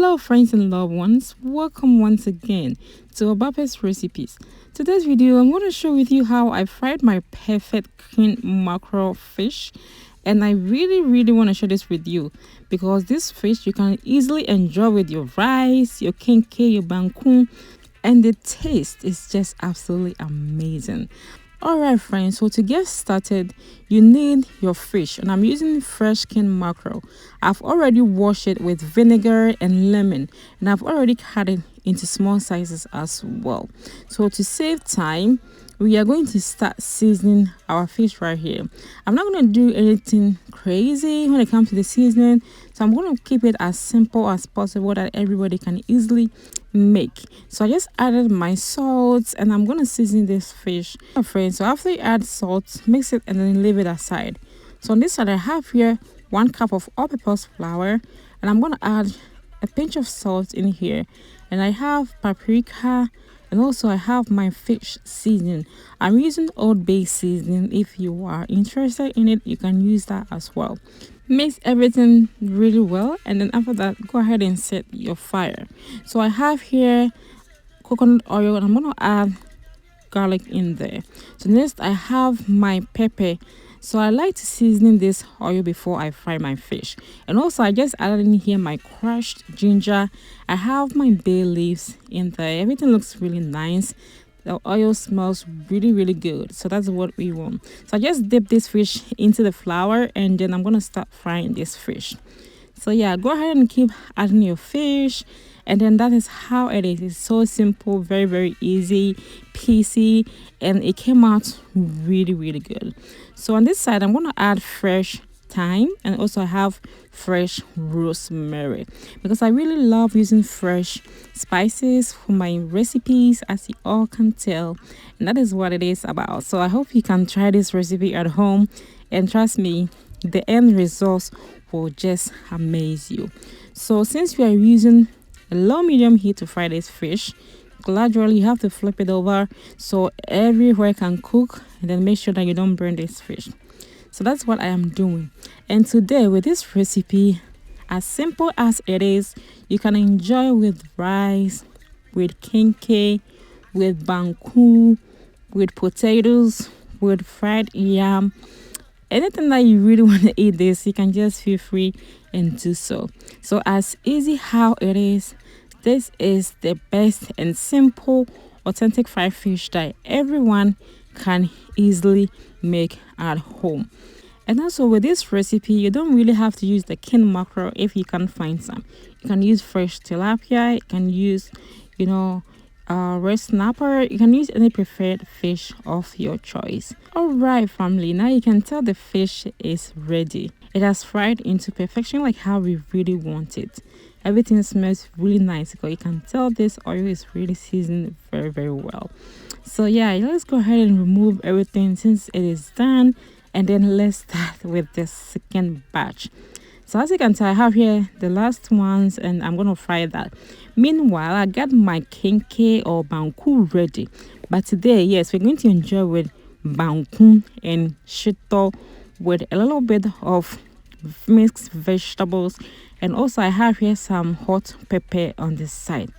Hello friends and loved ones, welcome once again to OBAAPA'S recipes. Today's video I'm going to share with you how I fried my perfect king mackerel fish, and I really want to share this with you because this fish you can easily enjoy with your rice, your kenkye, your banku, and the taste is just absolutely amazing. Alright friends, so to get started you need your fish, and I'm using fresh king mackerel. I've already washed it with vinegar and lemon, and I've already cut it into small sizes as well. So to save time, we are going to start seasoning our fish right here. I'm not going to do anything crazy when it comes to the seasoning, so I'm going to keep it as simple as possible that everybody can easily make. So I just added my salt and I'm going to season this fish. Friends, so after you add salt, mix it and then leave it aside. So on this side I have here 1 cup of all-purpose flour, and I'm going to add a pinch of salt in here, and I have paprika, and also I have my fish seasoning. I'm using oat-based seasoning. If you are interested in it, you can use that as well. Mix everything really well, and then after that go ahead and set your fire. So I have here coconut oil, and I'm going to add garlic in there. So next I have my pepper. So I like to season this oil before I fry my fish. And also I just added in here my crushed ginger. I have my bay leaves in there. Everything looks really nice. The oil smells really good, so that's what we want. So I just dip this fish into the flour, and then I'm gonna start frying this fish. So yeah, go ahead and keep adding your fish, and then that is how it is. It's so simple, very easy peasy, and it came out really good. So on this side I'm gonna add fresh thyme, and also I have fresh rosemary because I really love using fresh spices for my recipes, as you all can tell, and that is what it is about. So I hope you can try this recipe at home, and trust me, the end results will just amaze you. So since we are using a low medium heat to fry this fish, gradually you have to flip it over so everywhere can cook, and then make sure that you don't burn this fish. So that's what I am doing. And today with this recipe, as simple as it is, you can enjoy with rice, with kenkye, with banku, with potatoes, with fried yam. Anything that you really want to eat this, you can just feel free and do so. So as easy how it is, this is the best and simple authentic fried fish that everyone can easily make at home. And also with this recipe, you don't really have to use the king mackerel if you can find some. You can use fresh tilapia, you can use red snapper, you can use any preferred fish of your choice. Alright family, now you can tell the fish is ready. It has fried into perfection like how we really want it. Everything smells really nice because you can tell this oil is really seasoned very well. So yeah, let's go ahead and remove everything since it is done, and then let's start with the second batch. So as you can tell, I have here the last ones, and I'm gonna fry that. Meanwhile, I got my kenkye or banku ready, but today, yes, we're going to enjoy with banku and shito with a little bit of mixed vegetables, and also I have here some hot pepper on this side.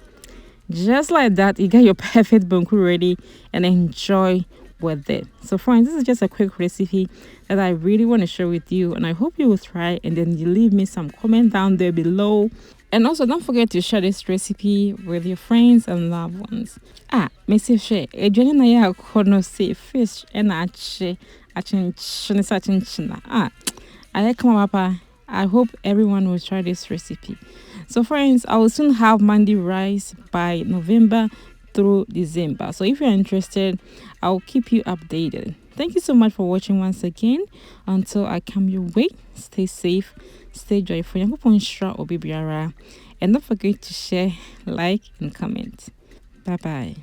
Just like that, you get your perfect banku ready and enjoy with it. So friends, this is just a quick recipe that I really want to share with you, and I hope you will try, and then you leave me some comment down there below. And also don't forget to share this recipe with your friends and loved ones. Missy share a journey na ya kono say fish and ache I like my papa. I hope everyone will try this recipe. So friends, I will soon have Monday rice by November through December. So if you're interested, I'll keep you updated. Thank you so much for watching once again. Until I come your way, stay safe, stay joyful, and don't forget to share, like, and comment. Bye bye.